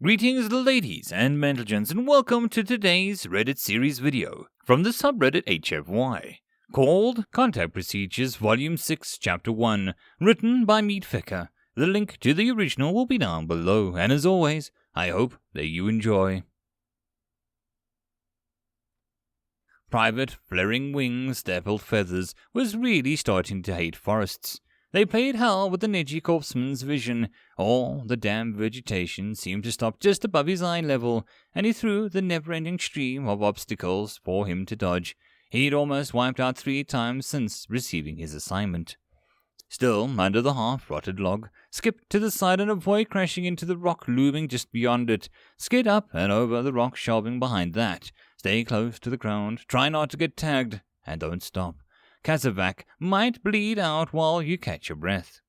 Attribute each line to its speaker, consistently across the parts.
Speaker 1: Greetings ladies and gentlemen, and welcome to today's Reddit series video from the subreddit HFY, called Contact Procedures Volume 6 Chapter 1, written by MeatFcker. The link to the original will be down below, and as always, I hope that you enjoy. Private Flaring Wings Dappled Feathers was really starting to hate forests. They played hell with the Neji corpsman's vision. All the damn vegetation seemed to stop just above his eye level, and he threw the never-ending stream of obstacles for him to dodge. He'd almost wiped out 3 times since receiving his assignment. Still under the half-rotted log, skip to the side and avoid crashing into the rock looming just beyond it. Skid up and over the rock shelving behind that. Stay close to the ground, try not to get tagged, and don't stop. Kazavak might bleed out while you catch your breath.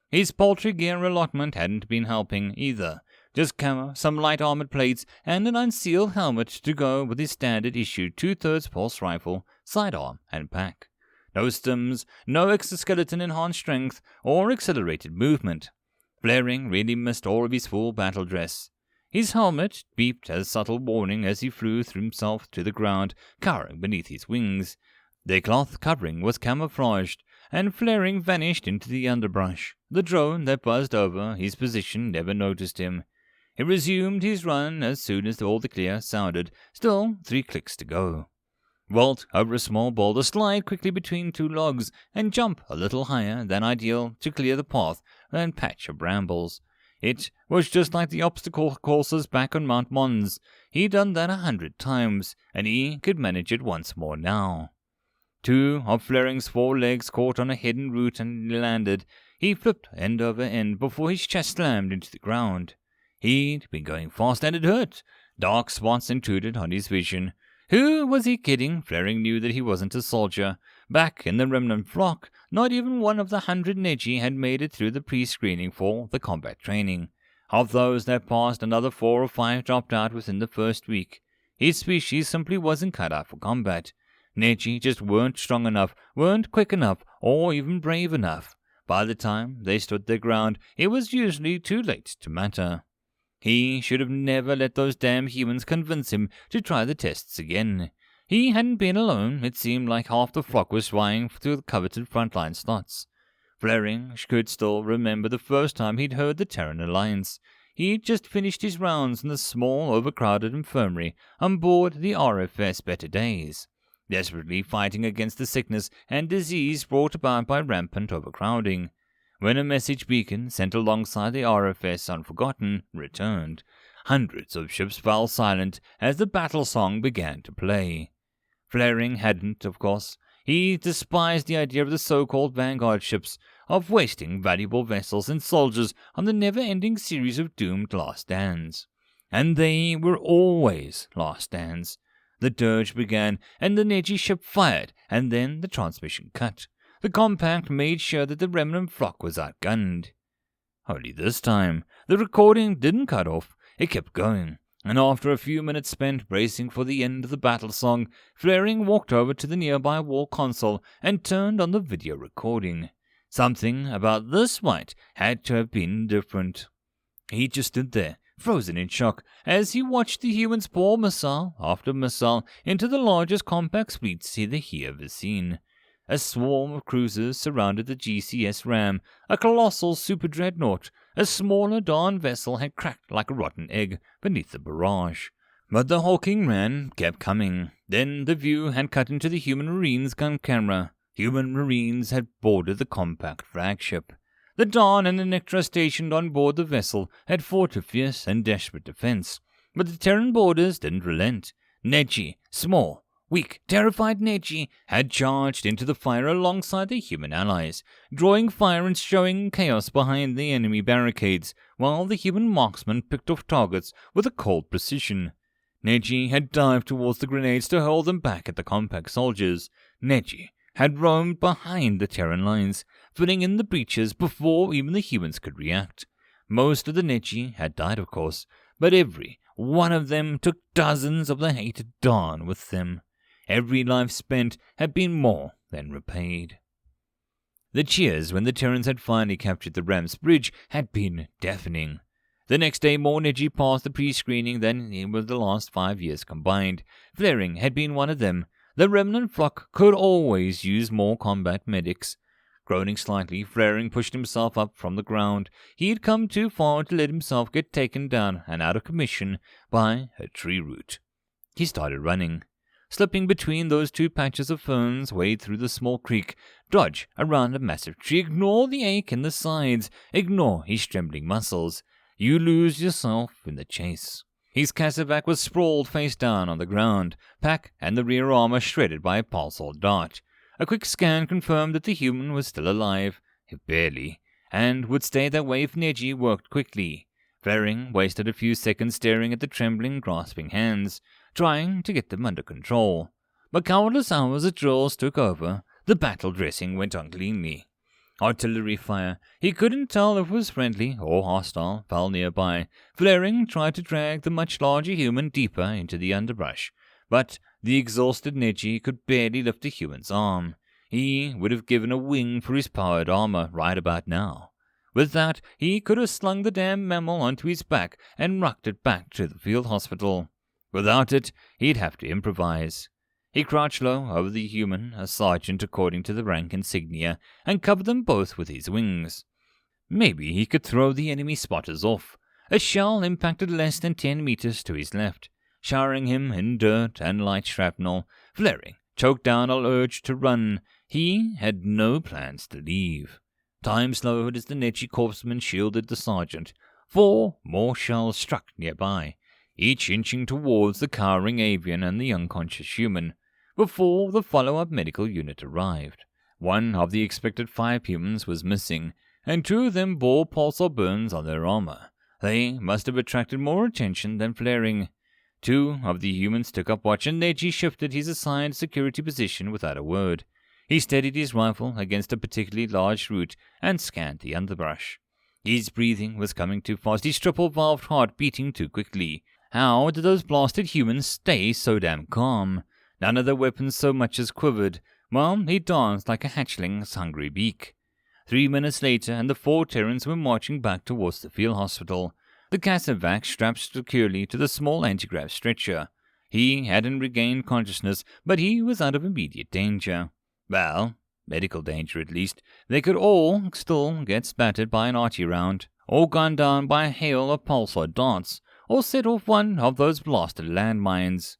Speaker 1: His paltry gear allotment hadn't been helping either. Just camo, some light armored plates, and an unsealed helmet to go with his standard issue 2/3 pulse rifle, sidearm, and pack. No stims, no exoskeleton enhanced strength, or accelerated movement. Flaring really missed all of his full battle dress. His helmet beeped as subtle warning as he flew through himself to the ground, cowering beneath his wings. Their cloth covering was camouflaged, and Flaring vanished into the underbrush. The drone that buzzed over his position never noticed him. He resumed his run as soon as all the clear sounded, still 3 clicks to go. Vault over a small boulder, slide quickly between 2 logs, and jump a little higher than ideal to clear the path and patch of brambles. It was just like the obstacle courses back on Mount Mons. He'd done that 100 times, and he could manage it once more now. 2 of Flaring's 4 legs caught on a hidden root and landed. He flipped end over end before his chest slammed into the ground. He'd been going fast and it hurt. Dark spots intruded on his vision. Who was he kidding? Flaring knew that he wasn't a soldier. Back in the remnant flock, not even one of the 100 Neji had made it through the pre-screening for the combat training. Of those that passed, another 4 or 5 dropped out within the first week. His species simply wasn't cut out for combat. Neji just weren't strong enough, weren't quick enough, or even brave enough. By the time they stood their ground, it was usually too late to matter. He should have never let those damn humans convince him to try the tests again. He hadn't been alone. It seemed like half the flock was vying for the coveted frontline slots. Flaring could still remember the first time he'd heard the Terran Alliance. He'd just finished his rounds in the small, overcrowded infirmary on board the RFS Better Days, desperately fighting against the sickness and disease brought about by rampant overcrowding, when a message beacon sent alongside the RFS Unforgotten returned. Hundreds of ships fell silent as the battle song began to play. Flaring hadn't, of course. He despised the idea of the so-called vanguard ships, of wasting valuable vessels and soldiers on the never-ending series of doomed last stands. And they were always last stands. The dirge began, and the Neji ship fired, and then the transmission cut. The compact made sure that the remnant flock was outgunned. Only this time, the recording didn't cut off. It kept going, and after a few minutes spent bracing for the end of the battle song, Flaring walked over to the nearby wall console and turned on the video recording. Something about this fight had to have been different. He just stood there, frozen in shock, as he watched the humans pour missile after missile into the largest compact fleets he ever seen. A swarm of cruisers surrounded the GCS Ram, a colossal super dreadnought. A smaller Dawn vessel had cracked like a rotten egg beneath the barrage. But the Hawking Ram kept coming. Then the view had cut into the human Marines' gun camera. Human Marines had boarded the compact flagship. The Dawn and the Nectra stationed on board the vessel had fought a fierce and desperate defense. But the Terran boarders didn't relent. Neji, small, weak, terrified Neji had charged into the fire alongside their human allies, drawing fire and showing chaos behind the enemy barricades, while the human marksmen picked off targets with a cold precision. Neji had dived towards the grenades to hold them back at the compact soldiers. Neji had roamed behind the Terran lines, filling in the breaches before even the humans could react. Most of the Neji had died, of course, but every one of them took dozens of the hated Dawn with them. Every life spent had been more than repaid. The cheers when the Terrans had finally captured the Ram's bridge had been deafening. The next day, more Neji passed the pre-screening than in the last 5 years combined. Flaring had been one of them. The remnant flock could always use more combat medics. Groaning slightly, Flaring pushed himself up from the ground. He had come too far to let himself get taken down and out of commission by a tree root. He started running. Slipping between those two patches of ferns, wade through the small creek, dodge around a massive tree, ignore the ache in the sides, ignore his trembling muscles. You lose yourself in the chase. His cassovac was sprawled face down on the ground, pack and the rear armor shredded by a pulsar dart. A quick scan confirmed that the human was still alive, if barely, and would stay that way if Neji worked quickly. Flaring wasted a few seconds staring at the trembling, grasping hands, trying to get them under control. But countless hours of drills took over. The battle dressing went on cleanly. Artillery fire, he couldn't tell if it was friendly or hostile, fell nearby. Flaring tried to drag the much larger human deeper into the underbrush, but the exhausted Neji could barely lift a human's arm. He would have given a wing for his powered armor right about now. With that, he could have slung the damn mammal onto his back and rocked it back to the field hospital. Without it, he'd have to improvise. He crouched low over the human, a sergeant according to the rank insignia, and covered them both with his wings. Maybe he could throw the enemy spotters off. A shell impacted less than 10 meters to his left, showering him in dirt and light shrapnel. Flaring choked down all urge to run. He had no plans to leave. Time slowed as the Neji corpsman shielded the sergeant. 4 more shells struck nearby, each inching towards the cowering avian and the unconscious human, before the follow-up medical unit arrived. One of the expected 5 humans was missing, and 2 of them bore pulsar burns on their armor. They must have attracted more attention than Flaring. 2 of the humans took up watch, and Neji shifted his assigned security position without a word. He steadied his rifle against a particularly large root and scanned the underbrush. His breathing was coming too fast, his triple-valved heart beating too quickly. How did those blasted humans stay so damn calm? None of their weapons so much as quivered. Well, he danced like a hatchling's hungry beak. 3 minutes later, and the 4 Terrans were marching back towards the field hospital. The cassovac strapped securely to the small antigrav stretcher. He hadn't regained consciousness, but he was out of immediate danger. Well, medical danger at least. They could all still get spattered by an arty round, or gunned down by a hail of pulsar darts, or set off one of those blasted landmines.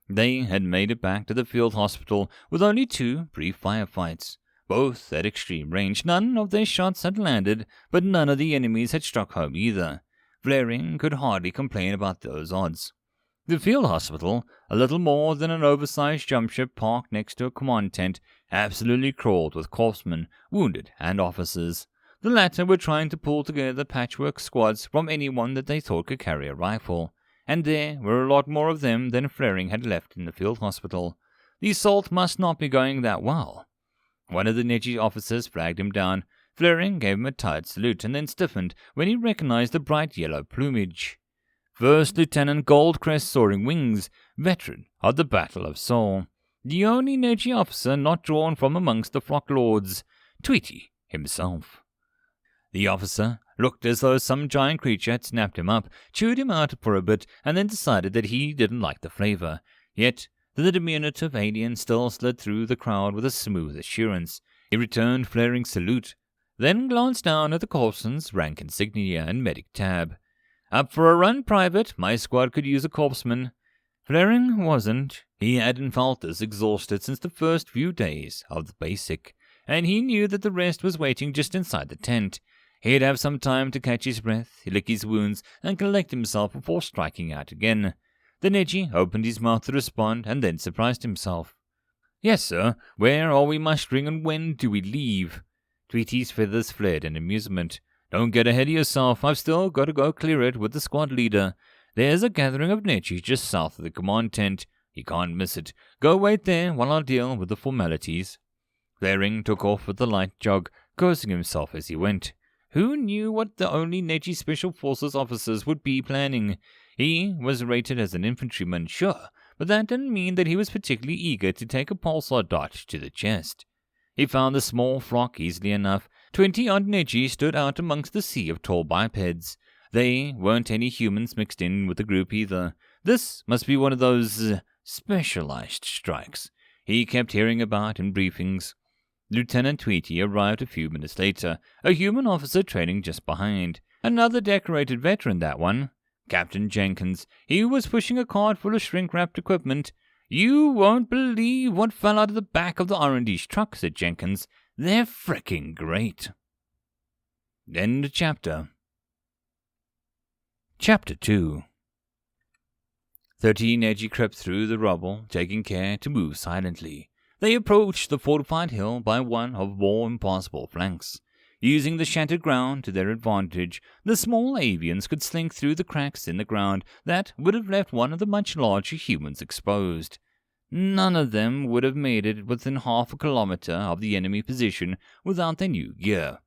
Speaker 1: They had made it back to the field hospital with only 2 brief firefights, both at extreme range. None of their shots had landed, but none of the enemies had struck home either. Flaring could hardly complain about those odds. The field hospital, a little more than an oversized jump ship parked next to a command tent, absolutely crawled with corpsmen, wounded, and officers. The latter were trying to pull together patchwork squads from anyone that they thought could carry a rifle, and there were a lot more of them than Flaring had left in the field hospital. The assault must not be going that well. One of the Neji officers flagged him down. Flaring gave him a tired salute and then stiffened when he recognized the bright yellow plumage. First Lieutenant Goldcrest Soaring Wings, veteran of the Battle of Seoul. The only Neji officer not drawn from amongst the flock lords, Tweety himself. The officer looked as though some giant creature had snapped him up, chewed him out for a bit, and then decided that he didn't like the flavor. Yet the diminutive alien still slid through the crowd with a smooth assurance. He returned Flaring's salute, then glanced down at the corpsman's rank insignia and medic tab. Up for a run, Private? My squad could use a corpsman. Flaring wasn't. He hadn't felt this exhausted since the first few days of the basic, and he knew that the rest was waiting just inside the tent. He'd have some time to catch his breath, lick his wounds, and collect himself before striking out again. The Neji opened his mouth to respond, and then surprised himself. Yes, sir. Where are we mustering, and when do we leave? Tweety's feathers flared in amusement. Don't get ahead of yourself. I've still got to go clear it with the squad leader. There's a gathering of Neji just south of the command tent. You can't miss it. Go wait there while I deal with the formalities. Flaring took off with a light jog, cursing himself as he went. Who knew what the only Neji Special Forces officers would be planning? He was rated as an infantryman, sure, but that didn't mean that he was particularly eager to take a pulsar dart to the chest. He found the small flock easily enough. 20-odd Neji stood out amongst the sea of tall bipeds. They weren't any humans mixed in with the group either. This must be one of those specialized strikes he kept hearing about in briefings. Lieutenant Tweety arrived a few minutes later, a human officer trailing just behind. Another decorated veteran, that one. Captain Jenkins. He was pushing a cart full of shrink-wrapped equipment. "You won't believe what fell out of the back of the R&D's truck," said Jenkins. "They're frickin' great." End of chapter. Chapter 2. 13 Edgy crept through the rubble, taking care to move silently. They approached the fortified hill by one of more impassable flanks. Using the shattered ground to their advantage, the small avians could slink through the cracks in the ground that would have left one of the much larger humans exposed. None of them would have made it within half a kilometer of the enemy position without their new gear.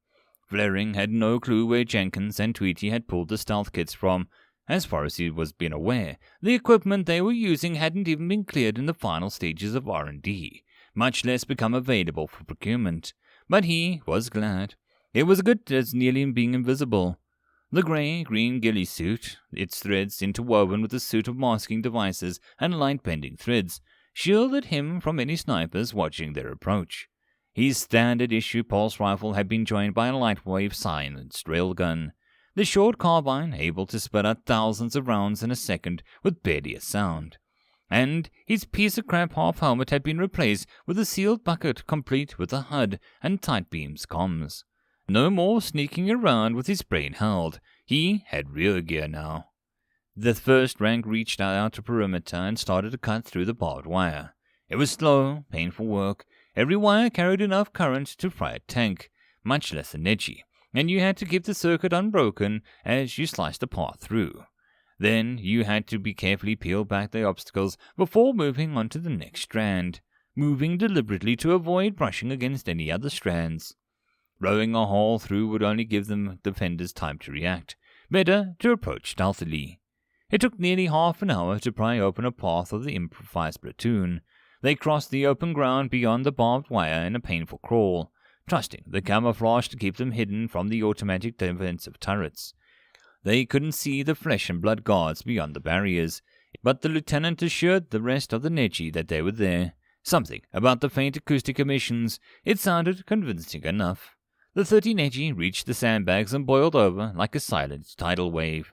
Speaker 1: Flaring had no clue where Jenkins and Tweety had pulled the stealth kits from. As far as he was being aware, the equipment they were using hadn't even been cleared in the final stages of R&D, much less become available for procurement. But he was glad. It was good as nearly being invisible. The grey-green ghillie suit, its threads interwoven with a suit of masking devices and light-bending threads, shielded him from any snipers watching their approach. His standard-issue pulse rifle had been joined by a light-wave silenced railgun. The short carbine able to spit out thousands of rounds in a second with barely a sound. And his piece of crap half-helmet had been replaced with a sealed bucket complete with a HUD and tight beams comms. No more sneaking around with his brain held. He had rear gear now. The first rank reached out outer perimeter and started to cut through the barbed wire. It was slow, painful work. Every wire carried enough current to fry a tank, much less an edgy, and you had to keep the circuit unbroken as you sliced the path through. Then you had to be carefully peel back the obstacles before moving on to the next strand, moving deliberately to avoid brushing against any other strands. Rowing a hole through would only give the defenders time to react. Better to approach stealthily. It took nearly half an hour to pry open a path of the improvised platoon. They crossed the open ground beyond the barbed wire in a painful crawl, trusting the camouflage to keep them hidden from the automatic defensive turrets. They couldn't see the flesh and blood guards beyond the barriers, but the lieutenant assured the rest of the Neji that they were there. Something about the faint acoustic emissions, it sounded convincing enough. The 13 Neji reached the sandbags and boiled over like a silent tidal wave.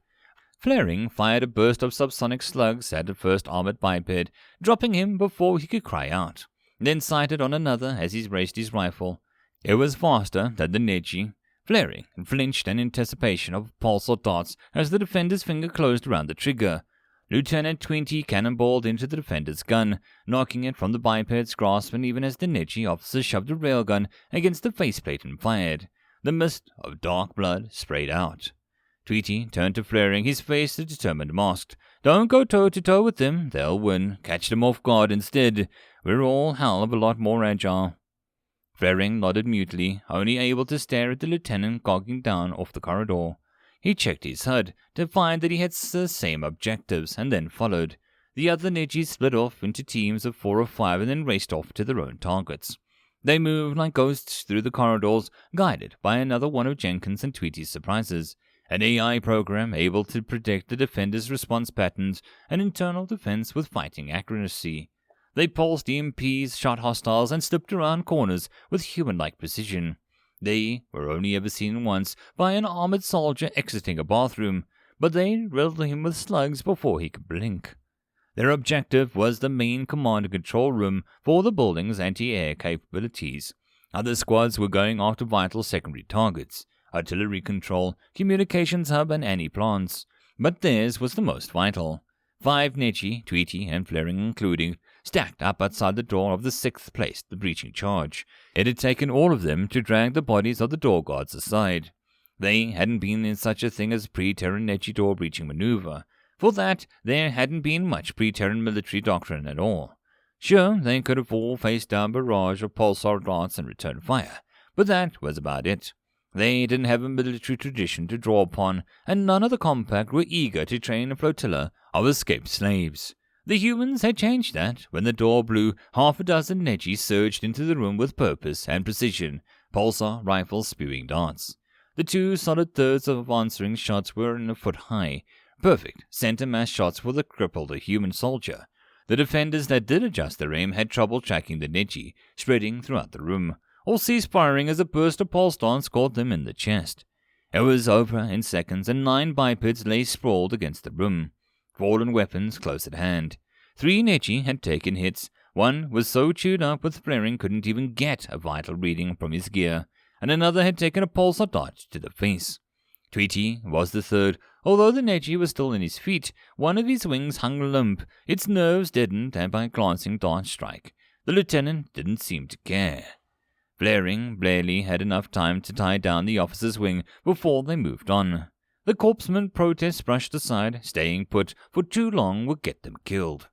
Speaker 1: Flaring fired a burst of subsonic slugs at the first armored biped, dropping him before he could cry out, then sighted on another as he raised his rifle. It was faster than the Neji. Flaring and flinched in anticipation of pulse or darts as the defender's finger closed around the trigger. Lieutenant Tweety cannonballed into the defender's gun, knocking it from the biped's grasp, and even as the Neji officer shoved a railgun against the faceplate and fired, the mist of dark blood sprayed out. Tweety turned to Flaring, his face a determined mask. "Don't go toe-to-toe with them. They'll win. Catch them off guard instead. We're all hell of a lot more agile." Flaring nodded mutely, only able to stare at the lieutenant gogging down off the corridor. He checked his HUD to find that he had the same objectives, and then followed. The other Nejis split off into teams of 4 or 5 and then raced off to their own targets. They moved like ghosts through the corridors, guided by another one of Jenkins and Tweety's surprises. An AI program able to predict the defender's response patterns and internal defense with fighting accuracy. They pulsed EMPs, shot hostiles, and slipped around corners with human-like precision. They were only ever seen once by an armored soldier exiting a bathroom, but they riddled him with slugs before he could blink. Their objective was the main command and control room for the building's anti-air capabilities. Other squads were going after vital secondary targets, artillery control, communications hub, and anti-plants, but theirs was the most vital. 5 Neji, Tweety, and Flaring including, stacked up outside the door of the 6th place, the breaching charge. It had taken all of them to drag the bodies of the door guards aside. They hadn't been in such a thing as pre-Terran Neji door breaching maneuver. For that, there hadn't been much pre-Terran military doctrine at all. Sure, they could have all faced down a barrage of pulsar darts and returned fire, but that was about it. They didn't have a military tradition to draw upon, and none of the compact were eager to train a flotilla of escaped slaves. The humans had changed that when the door blew. 6 Neji surged into the room with purpose and precision, pulsar rifles spewing darts. The two solid thirds of answering shots were a foot high, perfect center mass shots for the crippled human soldier. The defenders that did adjust their aim had trouble tracking the Neji, spreading throughout the room, or ceased firing as a burst of pulse dance caught them in the chest. It was over in seconds, and 9 bipeds lay sprawled against the room, fallen weapons close at hand. 3 Neji had taken hits. One was so chewed up with flaring couldn't even get a vital reading from his gear, and another had taken a pulsar dart to the face. Tweety was the third. Although the Neji was still in his feet, one of his wings hung limp, its nerves deadened by a glancing dart strike. The lieutenant didn't seem to care. Flaring barely had enough time to tie down the officer's wing before they moved on. The corpsman protest brushed aside. Staying put for too long would get them killed.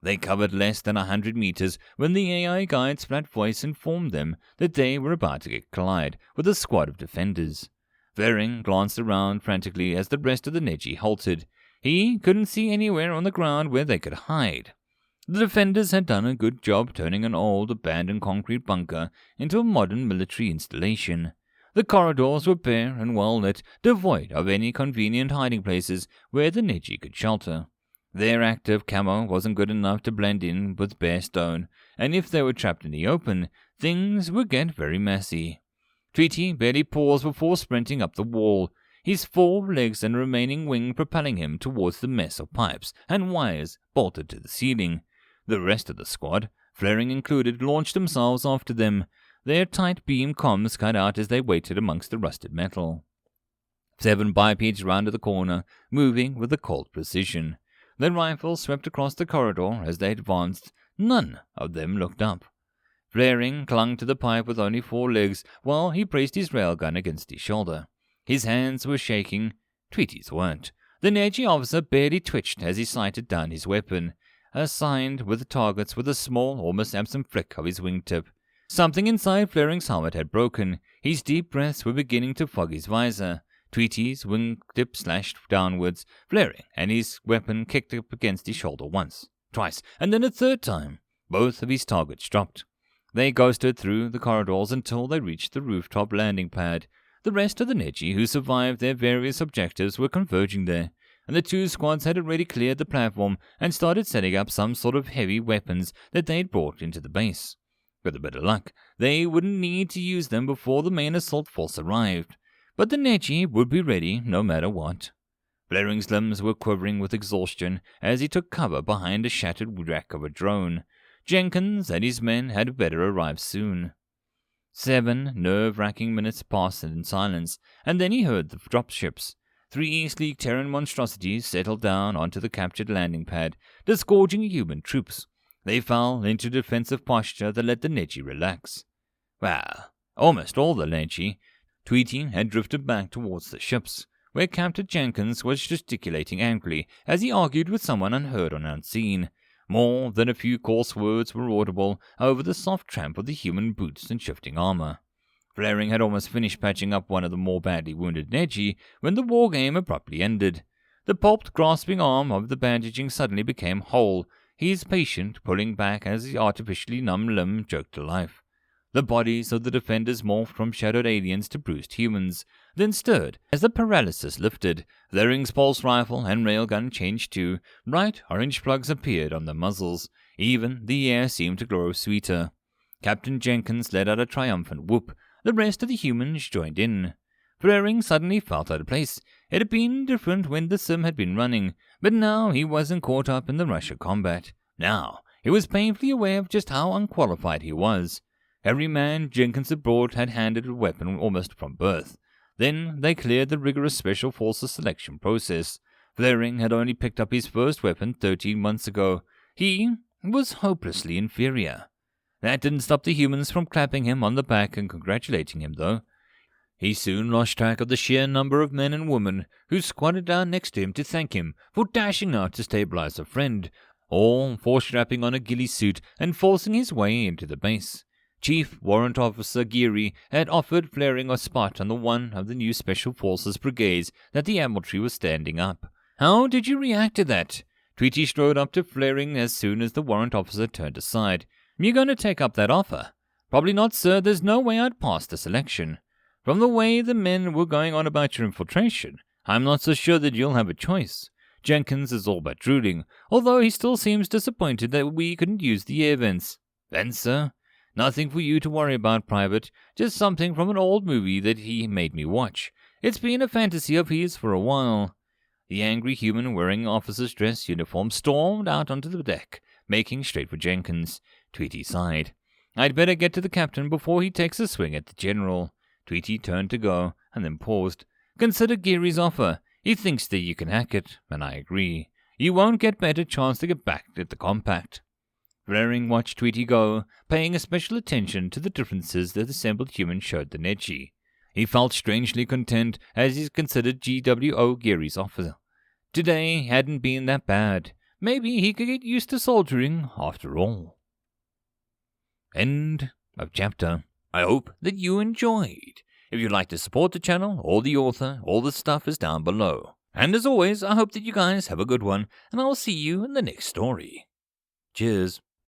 Speaker 1: They covered less than 100 meters when the AI guide's flat voice informed them that they were about to collide with a squad of defenders. Flaring glanced around frantically as the rest of the Neji halted. He couldn't see anywhere on the ground where they could hide. The defenders had done a good job turning an old, abandoned concrete bunker into a modern military installation. The corridors were bare and well-lit, devoid of any convenient hiding places where the Neji could shelter. Their active camo wasn't good enough to blend in with bare stone, and if they were trapped in the open, things would get very messy. Tweety barely paused before sprinting up the wall, his 4 legs and remaining wing propelling him towards the mess of pipes and wires bolted to the ceiling. The rest of the squad, Flaring included, launched themselves after them, their tight beam comms cut out as they waited amongst the rusted metal. 7 bipeds rounded the corner, moving with a cold precision. Their rifles swept across the corridor as they advanced. None of them looked up. Flaring clung to the pipe with only 4 legs while he braced his railgun against his shoulder. His hands were shaking. Tweety's weren't. The Neji officer barely twitched as he sighted down his weapon, assigned with the targets with a small, almost absent flick of his wingtip. Something inside Flaring's helmet had broken. His deep breaths were beginning to fog his visor. Tweety's wingtip slashed downwards. Flaring and his weapon kicked up against his shoulder once, twice, and then a third time. Both of his targets dropped. They ghosted through the corridors until they reached the rooftop landing pad. The rest of the Neji who survived their various objectives were converging there, and the 2 squads had already cleared the platform and started setting up some sort of heavy weapons that they'd brought into the base. With a bit of luck, they wouldn't need to use them before the main assault force arrived, but the Neji would be ready no matter what. Flaring's limbs were quivering with exhaustion as he took cover behind a shattered wreck of a drone. Jenkins and his men had better arrive soon. 7 nerve-wracking minutes passed in silence, and then he heard the dropships. 3 sleek Terran monstrosities settled down onto the captured landing pad, disgorging human troops. They fell into defensive posture that let the Neji relax. Well, almost all the Neji. Tweety had drifted back towards the ships, where Captain Jenkins was gesticulating angrily as he argued with someone unheard or unseen. More than a few coarse words were audible over the soft tramp of the human boots and shifting armor. Flaring had almost finished patching up one of the more badly wounded Neji when the war game abruptly ended. The pulped, grasping arm of the bandaging suddenly became whole, his patient pulling back as the artificially numb limb jerked to life. The bodies of the defenders morphed from shadowed aliens to bruised humans, then stirred as the paralysis lifted. Flaring's pulse rifle and railgun changed too. Bright orange plugs appeared on the muzzles. Even the air seemed to grow sweeter. Captain Jenkins let out a triumphant whoop. The rest of the humans joined in. Flaring suddenly felt out of place. It had been different when the sim had been running, but now he wasn't caught up in the rush of combat. Now he was painfully aware of just how unqualified he was. Every man Jenkins had brought had handed a weapon almost from birth. Then they cleared the rigorous Special Forces selection process. Flaring had only picked up his first weapon 13 months ago. He was hopelessly inferior. That didn't stop the humans from clapping him on the back and congratulating him, though. He soon lost track of the sheer number of men and women who squatted down next to him to thank him for dashing out to stabilize a friend, or for strapping on a ghillie suit and forcing his way into the base. Chief Warrant Officer Geary had offered Flaring a spot on the one of the new Special Forces brigades that the Admiralty was standing up. How did you react to that? Tweety strode up to Flaring as soon as the Warrant Officer turned aside. You going to take up that offer? Probably not, sir. There's no way I'd pass the selection. From the way the men were going on about your infiltration, I'm not so sure that you'll have a choice. Jenkins is all but drooling, although he still seems disappointed that we couldn't use the air vents. Vents, sir? Nothing for you to worry about, Private. Just something from an old movie that he made me watch. It's been a fantasy of his for a while. The angry human wearing officer's dress uniform stormed out onto the deck, making straight for Jenkins. Tweety sighed. I'd better get to the captain before he takes a swing at the general. Tweety turned to go, and then paused. Consider Geary's offer. He thinks that you can hack it, and I agree. You won't get better chance to get back at the compact. Flaring watched Tweety go, paying especial attention to the differences that the assembled human showed the Neji. He felt strangely content as he considered GWO Geary's offer. Today hadn't been that bad. Maybe he could get used to soldiering after all. End of chapter. I hope that you enjoyed. If you'd like to support the channel or the author, all the stuff is down below. And as always, I hope that you guys have a good one, and I'll see you in the next story. Cheers.